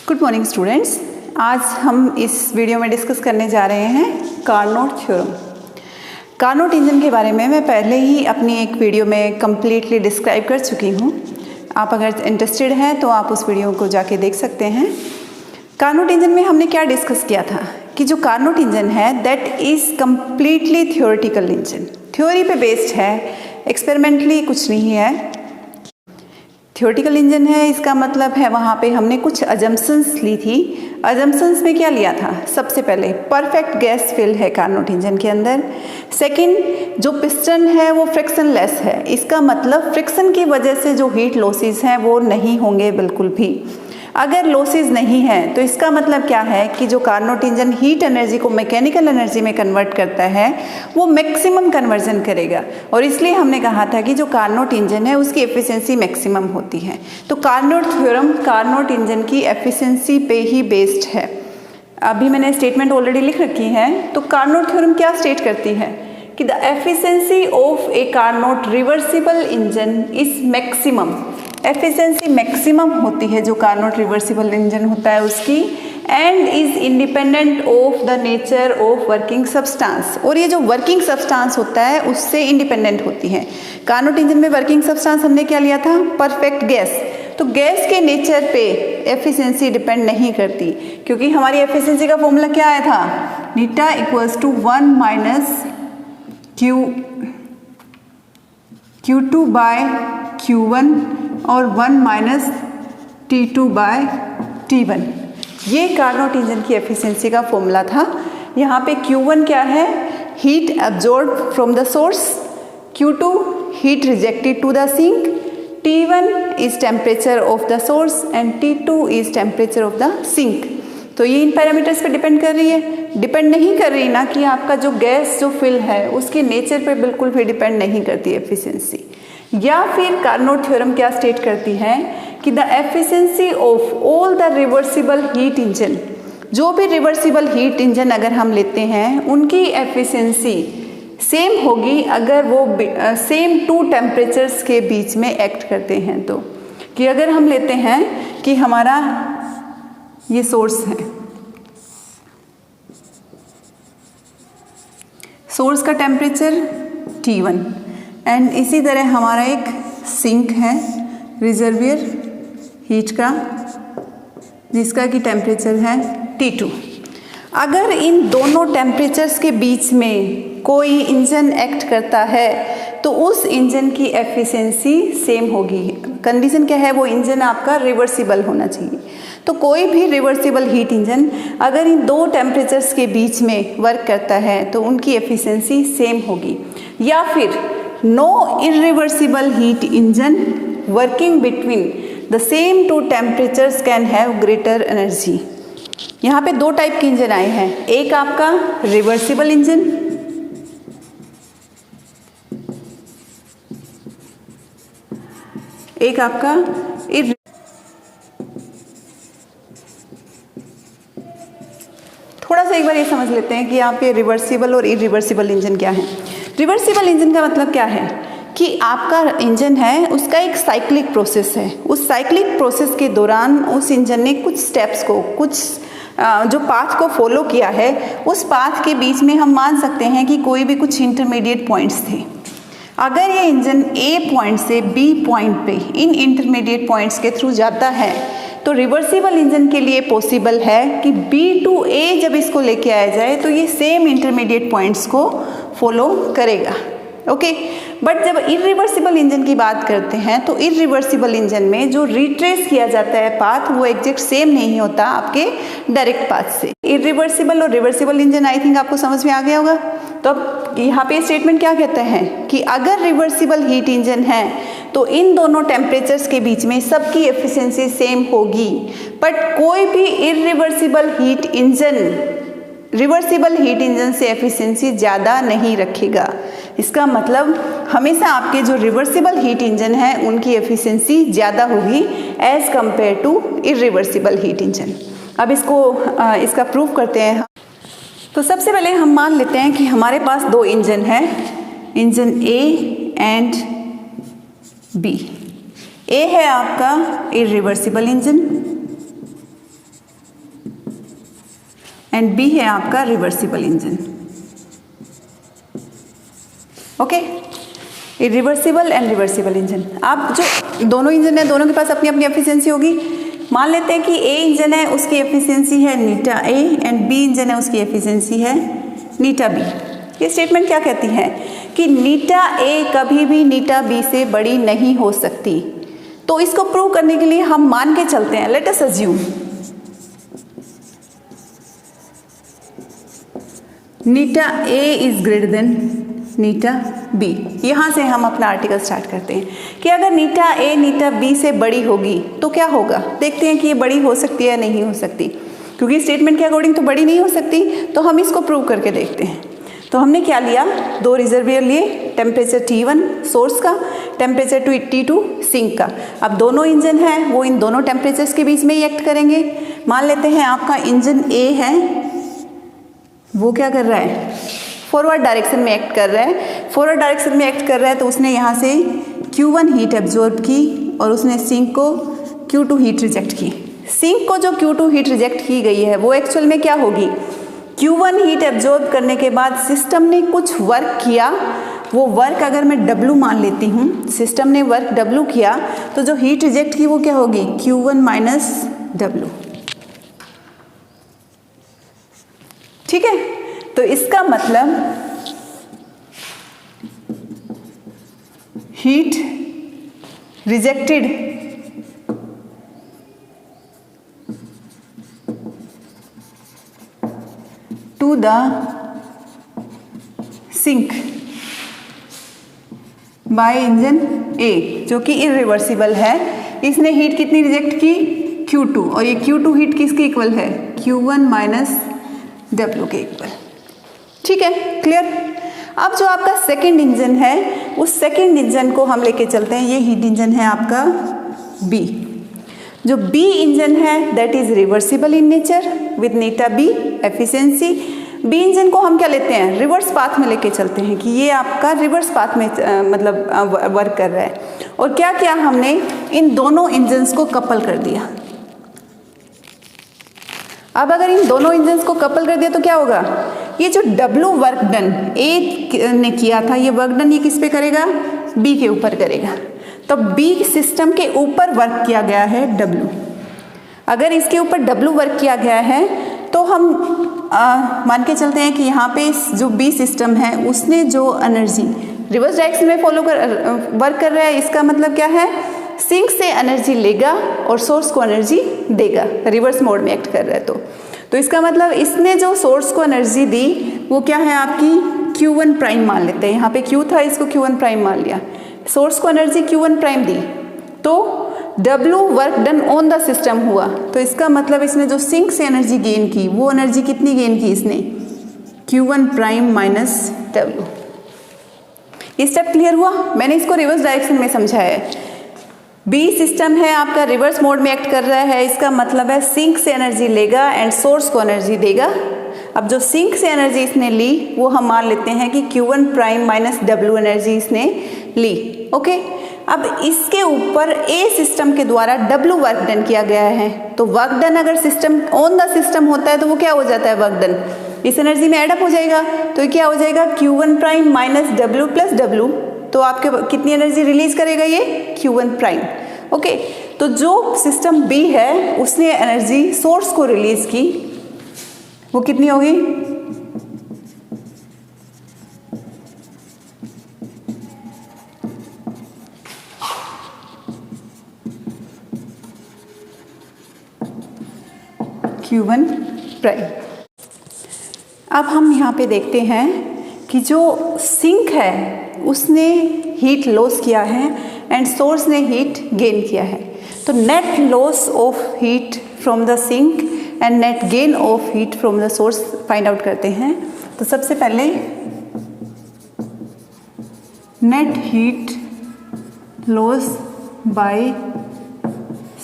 Good morning students. आज हम इस वीडियो में डिस्कस करने जा रहे हैं कार्नोट थ्योरम। कार्नोट इंजन के बारे में मैं पहले ही अपनी एक वीडियो में कम्प्लीटली डिस्क्राइब कर चुकी हूँ। आप अगर इंटरेस्टेड हैं तो आप उस वीडियो को जाके देख सकते हैं। कार्नोट इंजन में हमने क्या डिस्कस किया था कि जो कार्नोट इंजन है that is completely theoretical engine, theory पे बेस्ड है, एक्सपेरिमेंटली कुछ नहीं है। थ्योरेटिकल इंजन है, इसका मतलब है वहाँ पे हमने कुछ अजम्पशंस ली थी। अजम्पशंस में क्या लिया था? सबसे पहले परफेक्ट गैस फिल है कार्नोट इंजन के अंदर। सेकंड, जो पिस्टन है वो फ्रिक्शन लेस है, इसका मतलब फ्रिक्शन की वजह से जो हीट लॉसेस हैं वो नहीं होंगे बिल्कुल भी। अगर लॉसेस नहीं है तो इसका मतलब क्या है कि जो कार्नोट इंजन हीट एनर्जी को मैकेनिकल एनर्जी में कन्वर्ट करता है वो मैक्सिमम कन्वर्जन करेगा, और इसलिए हमने कहा था कि जो कार्नोट इंजन है उसकी एफिशिएंसी मैक्सिमम होती है। तो कार्नोट थ्योरम कार्नोट इंजन की एफिशिएंसी पे ही बेस्ड है। अभी मैंने स्टेटमेंट ऑलरेडी लिख रखी है। तो कार्नोट थ्योरम क्या स्टेट करती है कि the efficiency of A Carnot reversible engine is maximum. Efficiency maximum होती है जो कार्नोट रिवर्सिबल इंजन होता है उसकी, and is independent of the nature of working substance. और ये जो वर्किंग सब्सटेंस होता है उससे इंडिपेंडेंट होती है। कार्नोट इंजन में वर्किंग सब्सटेंस हमने क्या लिया था? Perfect gas. तो गैस के नेचर पे एफिशिएंसी डिपेंड नहीं करती, क्योंकि हमारी एफिशिएंसी का फॉर्मूला क्या आया था? Eta equals to 1 minus Q2 by Q1 और 1 माइनस T2 बाय T1। ये कार्नोट इंजन की एफिशिएंसी का फॉर्मूला था। यहाँ पे Q1 क्या है? Heat absorb from the source, Q2 heat rejected to the sink, T1 is temperature of the source and T2 is temperature of the sink. तो ये इन पैरामीटर्स पे डिपेंड कर रही है, डिपेंड नहीं कर रही ना कि आपका जो गैस जो फिल है उसके नेचर पे बिल्कुल भी डिपेंड नहीं करती एफिशिएंसी। या फिर कार्नोट थ्योरम क्या स्टेट करती है कि the efficiency of all the reversible heat engine, जो भी रिवर्सिबल हीट इंजन अगर हम लेते हैं उनकी एफिशिएंसी सेम होगी अगर वो सेम टू टेम्परेचर्स के बीच में एक्ट करते हैं। तो कि अगर हम लेते हैं कि हमारा ये सोर्स है, सोर्स का टेम्परेचर T1 एंड इसी तरह हमारा एक सिंक है रिजर्वियर हीट का जिसका कि टेम्परेचर है T2। अगर इन दोनों टेम्परेचर्स के बीच में कोई इंजन एक्ट करता है तो उस इंजन की एफिशिएंसी सेम होगी। कंडीशन क्या है? वो इंजन आपका रिवर्सिबल होना चाहिए। तो कोई भी रिवर्सिबल हीट इंजन अगर इन दो टेम्परेचर्स के बीच में वर्क करता है तो उनकी एफिशिएंसी सेम होगी। या फिर no irreversible heat engine working between the same two temperatures can have greater energy. यहाँ पे दो टाइप के इंजन आए हैं, एक आपका रिवर्सिबल इंजन, एक आपका थोड़ा सा एक बार ये समझ लेते हैं कि यहाँ पे रिवर्सिबल और इरिवर्सिबल इंजन क्या है। रिवर्सिबल इंजन का मतलब क्या है कि आपका इंजन है उसका एक साइक्लिक प्रोसेस है। उस साइक्लिक प्रोसेस के दौरान उस इंजन ने कुछ स्टेप्स को, कुछ जो पाथ को फॉलो किया है, उस पाथ के बीच में हम मान सकते हैं कि कोई भी कुछ इंटरमीडिएट पॉइंट्स थे। अगर ये इंजन A पॉइंट से B पॉइंट पे इन इंटरमीडिएट पॉइंट्स के थ्रू जाता है तो रिवर्सिबल इंजन के लिए पॉसिबल है कि B टू A जब इसको लेके आया जाए तो ये सेम इंटरमीडिएट पॉइंट्स को फॉलो करेगा। ओके, बट जब इरिवर्सिबल इंजन की बात करते हैं तो इरिवर्सिबल इंजन में जो रिट्रेस किया जाता है पाथ वो एग्जैक्ट सेम नहीं होता आपके डायरेक्ट पाथ से। इरिवर्सिबल और रिवर्सिबल इंजन आई थिंक आपको समझ में आ गया होगा। तो अब यहाँ पे स्टेटमेंट क्या कहते हैं कि अगर रिवर्सिबल हीट इंजन है तो इन दोनों टेम्परेचर्स के बीच में सबकी एफिशिएंसी सेम होगी, बट कोई भी irreversible heat engine reversible heat engine से एफिशिएंसी ज़्यादा नहीं रखेगा। इसका मतलब हमेशा आपके जो रिवर्सिबल हीट इंजन है उनकी एफिशिएंसी ज़्यादा होगी as compare to irreversible heat engine. अब इसका प्रूफ करते हैं। तो सबसे पहले हम मान लेते हैं कि हमारे पास दो इंजन है, इंजन A एंड B। ए है आपका इरिवर्सिबल इंजन एंड बी है आपका reversible engine. Okay, reversible and reversible engine. आप जो दोनों इंजन है, दोनों के पास अपनी अपनी एफिशिएंसी होगी। मान लेते हैं कि ए इंजन है, उसकी एफिशिएंसी है नीटा ए, एंड बी इंजन है, उसकी एफिशिएंसी है नीटा बी। ये स्टेटमेंट क्या कहती है कि नीटा ए कभी भी नीटा बी से बड़ी नहीं हो सकती। तो इसको प्रूव करने के लिए हम मान के चलते हैं, let us assume eta A is greater than eta B. यहाँ से हम अपना आर्टिकल स्टार्ट करते हैं कि अगर नीटा ए नीटा बी से बड़ी होगी तो क्या होगा। देखते हैं कि ये बड़ी हो सकती है या नहीं हो सकती, क्योंकि स्टेटमेंट के अकॉर्डिंग तो बड़ी नहीं हो सकती। तो हम इसको प्रूव करके देखते हैं। तो हमने क्या लिया, दो रिजर्वियर लिए, टेम्परेचर T1 सोर्स का, टेम्परेचर T2 सिंक का। अब दोनों इंजन हैं, वो इन दोनों टेम्परेचर्स के बीच में ही एक्ट करेंगे। मान लेते हैं आपका इंजन ए है, वो क्या कर रहा है, फॉरवर्ड डायरेक्शन में एक्ट कर रहा है। फॉरवर्ड डायरेक्शन में एक्ट कर रहा है तो उसने यहाँ से Q1 हीट एब्जॉर्ब की और उसने सिंक को Q2 हीट रिजेक्ट की। सिंक को जो Q2 हीट रिजेक्ट की गई है वो एक्चुअल में क्या होगी, Q1 हीट एब्जॉर्ब करने के बाद सिस्टम ने कुछ वर्क किया। वो वर्क अगर मैं W मान लेती हूँ, सिस्टम ने वर्क W किया, तो जो हीट रिजेक्ट की वो क्या होगी, Q1 माइनस W। ठीक है, तो इसका मतलब heat rejected to the sink by engine A, जो कि इरिवर्सिबल है, इसने हीट कितनी रिजेक्ट की, Q2, और ये Q2 हीट किसके इक्वल है, Q1 माइनस W के इक्वल। ठीक है, क्लियर। अब जो आपका सेकंड इंजन है, उस सेकंड इंजन को हम लेके चलते हैं। ये हीट इंजन है आपका बी। जो बी इंजन है that is reversible in nature with eta B efficiency. B engine को हम क्या लेते हैं, रिवर्स पाथ में लेके चलते हैं कि ये आपका रिवर्स पाथ में मतलब वर्क कर रहा है। और क्या किया हमने, इन दोनों इंजन्स को कपल कर दिया। अब अगर इन दोनों इंजन्स को कपल कर दिया तो क्या होगा, ये जो W वर्क डन ए ने किया था, ये वर्क डन ये किस पे करेगा, बी के ऊपर करेगा। तो बी सिस्टम के ऊपर वर्क किया गया है W। अगर इसके ऊपर W वर्क किया गया है तो हम मान के चलते हैं कि यहाँ पे जो बी सिस्टम है उसने जो एनर्जी रिवर्स डायरेक्शन में वर्क कर रहा है, इसका मतलब क्या है, सिंक से एनर्जी लेगा और सोर्स को एनर्जी देगा। रिवर्स मोड में एक्ट कर रहा है तो इसका मतलब इसने जो सोर्स को एनर्जी दी वो क्या है आपकी Q1 प्राइम मान लेते हैं। यहाँ पे Q था, इसको Q1 प्राइम मान लिया। सोर्स को एनर्जी Q1 प्राइम दी तो W work done on the system हुआ। तो इसका मतलब इसने जो सिंक से एनर्जी गेन की वो एनर्जी कितनी गेन की इसने, Q1 प्राइम माइनस W। ये स्टेप क्लियर हुआ। मैंने इसको रिवर्स डायरेक्शन में समझाया है। बी सिस्टम है आपका, रिवर्स मोड में एक्ट कर रहा है, इसका मतलब है सिंक से एनर्जी लेगा एंड सोर्स को एनर्जी देगा। अब जो सिंक से एनर्जी इसने ली वो हम मान लेते हैं कि Q1 prime minus W energy इसने ली। ओके, अब इसके ऊपर ए सिस्टम के द्वारा W वर्क डन किया गया है। तो वर्क डन अगर सिस्टम ऑन द सिस्टम होता है तो वो क्या हो जाता है, वर्क डन इस एनर्जी में एडअप हो जाएगा। तो ये क्या हो जाएगा, Q1 prime minus W plus W। तो आपके कितनी एनर्जी रिलीज करेगा ये, Q1 प्राइम। ओके, तो जो सिस्टम बी है उसने एनर्जी सोर्स को रिलीज की, वो कितनी होगी, Q1 प्राइम। अब हम यहाँ पे देखते हैं कि जो सिंक है उसने हीट लॉस किया है एंड सोर्स ने हीट गेन किया है। तो net loss of heat from the sink and net gain of heat from the source find out करते हैं। तो सबसे पहले net heat loss by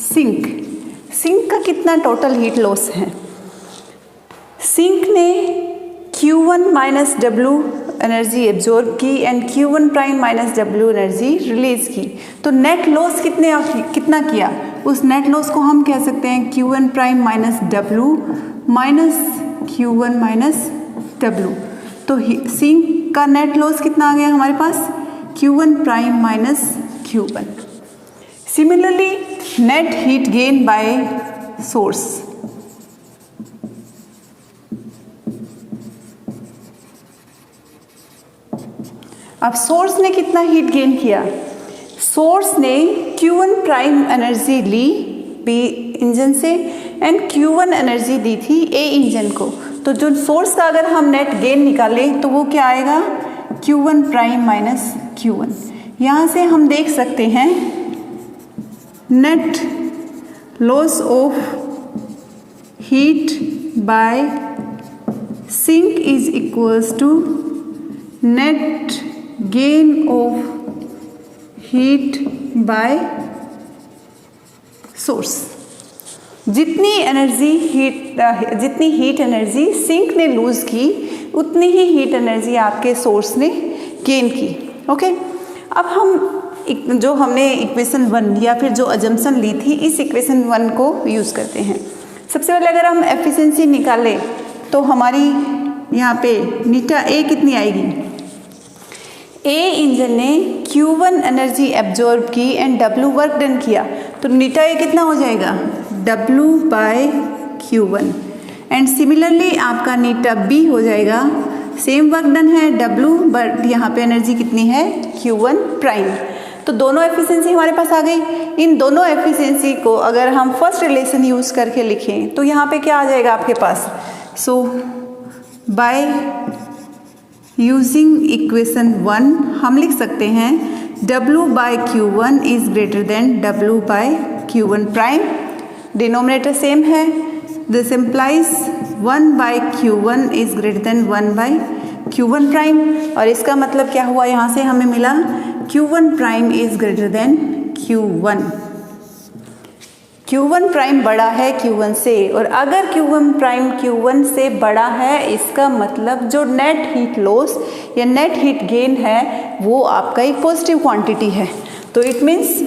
sink. Sink का कितना टोटल हीट लॉस है, सिंक ने Q1 minus W energy absorb की and Q1 prime minus W energy release की। तो नेट लॉस कितना किया, उस नेट लॉस को हम कह सकते हैं Q1 prime minus W minus Q1 minus W। तो सिंक का नेट लॉस कितना आ गया हमारे पास, Q1 prime minus Q1। Similarly net heat gain by source, अब सोर्स ने कितना हीट गेन किया, सोर्स ने Q1 प्राइम एनर्जी ली B इंजन से एंड Q1 एनर्जी दी थी A इंजन को। तो जो सोर्स का अगर हम नेट गेन निकालें तो वो क्या आएगा, Q1 प्राइम माइनस Q1। यहाँ से हम देख सकते हैं net loss of heat by sink is equals to net gain of heat by source. जितनी हीट एनर्जी सिंक ने लूज़ की उतनी ही हीट एनर्जी आपके सोर्स ने गेन की। ओके, अब हम जो हमने इक्वेशन 1 या फिर जो अजम्पशन ली थी इस इक्वेशन 1 को यूज़ करते हैं। सबसे पहले अगर हम एफिशिएंसी निकालें तो हमारी यहाँ पे नीटा ए कितनी आएगी, ए इंजन ने Q1 एनर्जी एब्जॉर्ब की एंड W वर्क डन किया, तो नीटा ए कितना हो जाएगा, W by Q1। And similarly आपका नीटा B हो जाएगा, सेम वर्क डन है W बट यहाँ पे एनर्जी कितनी है Q1 प्राइम। तो दोनों एफिशिएंसी हमारे पास आ गई। इन दोनों एफिशिएंसी को अगर हम फर्स्ट रिलेशन यूज़ करके लिखें तो यहाँ पे क्या आ जाएगा आपके पास, सो बाय यूजिंग इक्वेशन 1 हम लिख सकते हैं W by Q1 is greater than W by Q1 prime, denominator same है, this implies 1 by Q1 is greater than 1 by Q1 prime. और इसका मतलब क्या हुआ, यहाँ से हमें मिला Q1 prime is greater then Q1। Q1 prime बड़ा है Q1 से, और अगर Q1 प्राइम Q1 से बड़ा है इसका मतलब जो नेट हीट लॉस या नेट हीट गेन है वो आपका एक पॉजिटिव क्वांटिटी है। तो it means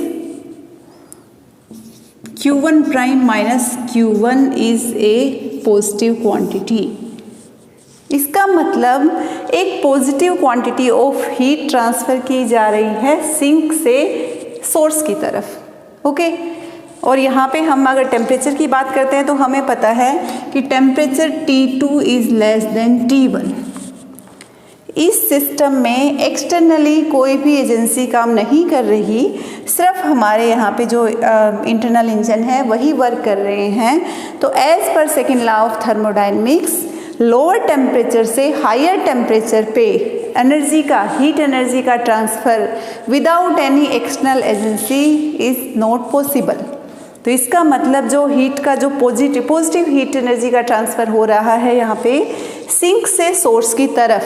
Q1 prime minus Q1 is a positive quantity. इसका मतलब एक positive quantity of heat transfer की जा रही है सिंक से सोर्स की तरफ। ओके, और यहाँ पे हम अगर टेम्परेचर की बात करते हैं तो हमें पता है कि temperature T2 is less than T1। इस सिस्टम में एक्सटर्नली कोई भी एजेंसी काम नहीं कर रही, सिर्फ हमारे यहाँ पे जो इंटरनल इंजन है वही वर्क कर रहे हैं। तो एज पर second law of thermodynamics lower temperature से हायर टेम्परेचर पे एनर्जी का, हीट एनर्जी का transfer without any external agency is not possible. तो इसका मतलब जो हीट का जो पॉजिटिव हीट एनर्जी का ट्रांसफ़र हो रहा है यहाँ पे सिंक से सोर्स की तरफ,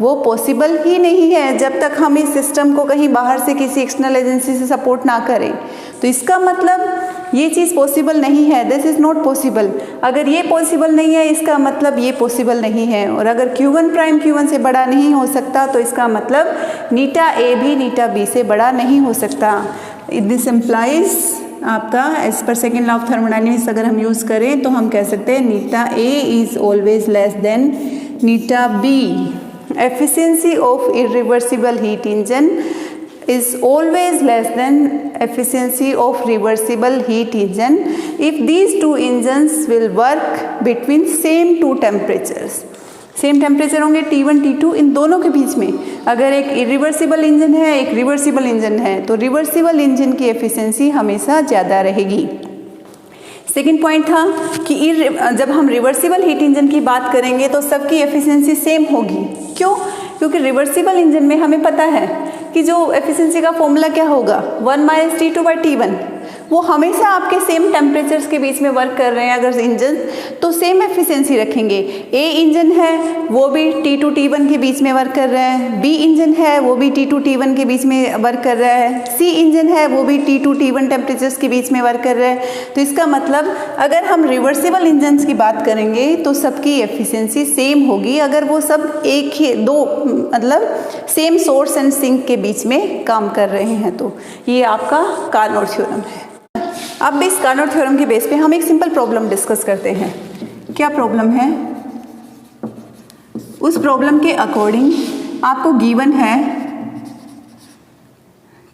वो पॉसिबल ही नहीं है जब तक हम इस सिस्टम को कहीं बाहर से किसी एक्सटर्नल एजेंसी से सपोर्ट ना करें। तो इसका मतलब ये चीज़ पॉसिबल नहीं है, दिस इज़ नॉट पॉसिबल। अगर ये पॉसिबल नहीं है इसका मतलब ये पॉसिबल नहीं है, और अगर Q1 प्राइम Q1 से बड़ा नहीं हो सकता तो इसका मतलब नीटा ए भी नीटा बी से बड़ा नहीं हो सकता। दिस इम्प्लाइज आपका एज पर सेकेंड लॉ ऑफ थर्मोडायनेमिक्स अगर हम यूज़ करें तो हम कह सकते हैं eta A is always less than eta B. Efficiency of irreversible heat engine is always less than efficiency of reversible heat engine if these two engines will work between same two temperatures। Same temperature होंगे T1 T2, इन दोनों के बीच में अगर एक irreversible engine है एक reversible engine है तो रिवर्सिबल इंजन की एफिशिएंसी हमेशा ज़्यादा रहेगी। सेकेंड पॉइंट था कि जब हम रिवर्सिबल हीट इंजन की बात करेंगे तो सबकी एफिशिएंसी सेम होगी। क्यों? क्योंकि रिवर्सिबल इंजन में हमें पता है कि जो एफिशिएंसी का फॉर्मूला क्या होगा, 1 माइनस T2 बाई T1। वो हमेशा आपके सेम टेम्परेचर्स के बीच में वर्क कर रहे हैं अगर इंजन, तो सेम एफिशिएंसी रखेंगे। ए इंजन है वो भी T2 T1 के बीच में वर्क कर रहा है, बी इंजन है वो भी T2 T1 के बीच में वर्क कर रहा है, सी इंजन है वो भी T2 T1 टेम्परेचर्स के बीच में वर्क कर रहा है। तो इसका मतलब अगर हम रिवर्सिबल इंजन्स की बात करेंगे तो सबकी एफिशिएंसी सेम होगी अगर वो सब एक ही दो मतलब सेम सोर्स एंड सिंक के बीच में काम कर रहे हैं। तो ये आपका कार्नोट थ्योरम है। अब इस कार्नोट थ्योरम के बेस पे हम एक सिंपल प्रॉब्लम डिस्कस करते हैं। क्या प्रॉब्लम है? उस प्रॉब्लम के अकॉर्डिंग आपको गिवन है,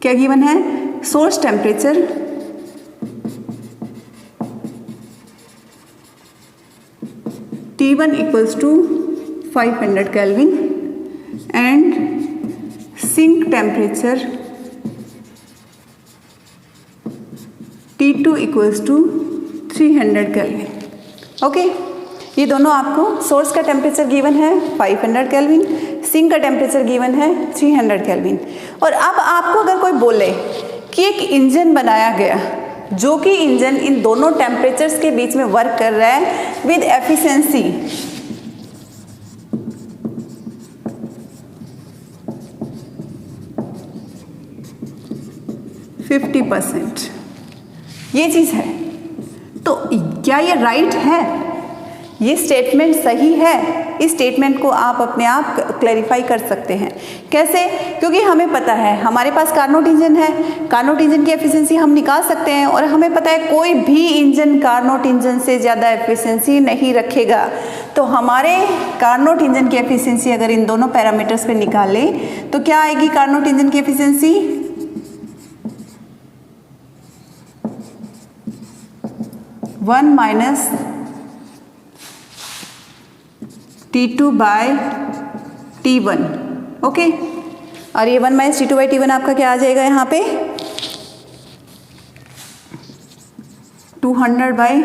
क्या गिवन है, source temperature T1 equals to 500 kelvin and sink temperature T2 equals to 300 kelvin. Okay, ये दोनों आपको सोर्स का टेम्परेचर गिवन है 500 केल्विन, सिंक का टेम्परेचर गिवन है 300 केल्विन। और अब आपको अगर कोई बोले कि एक इंजन बनाया गया जो कि इंजन इन दोनों टेम्परेचर्स के बीच में वर्क कर रहा है विद एफिशिएंसी 50%, ये चीज़ है, तो क्या ये राइट है? ये स्टेटमेंट सही है? इस स्टेटमेंट को आप अपने आप क्लैरिफाई कर सकते हैं। कैसे? क्योंकि हमें पता है हमारे पास कार्नोट इंजन है, कार्नोट इंजन की एफिशिएंसी हम निकाल सकते हैं और हमें पता है कोई भी इंजन कार्नोट इंजन से ज़्यादा एफिशिएंसी नहीं रखेगा। तो हमारे कार्नोट इंजन की एफिशिएंसी अगर इन दोनों पैरामीटर्स पे निकालें तो क्या आएगी कार्नोट इंजन की efficiency? 1 minus T2 by T1। Okay, और ये 1 माइनस T2 बाई T1 आपका क्या आ जाएगा यहाँ पे? 200 by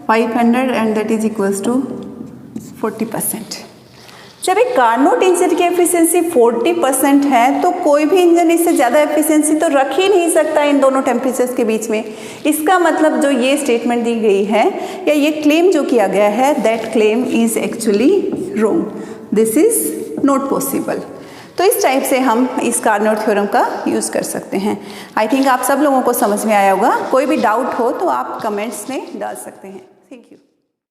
500 and that is equals to 40%। जब एक कार्नोट इंजन की एफिशिएंसी 40% है तो कोई भी इंजन इससे ज़्यादा एफिशिएंसी तो रख ही नहीं सकता इन दोनों टेम्परेचर्स के बीच में। इसका मतलब जो ये स्टेटमेंट दी गई है या ये क्लेम जो किया गया है, that claim is actually wrong, this is not possible. तो इस टाइप से हम इस कार्नोट थ्योरम का यूज़ कर सकते हैं। आई थिंक आप सब लोगों को समझ में आया होगा। कोई भी डाउट हो तो आप कमेंट्स में डाल सकते हैं। Thank you.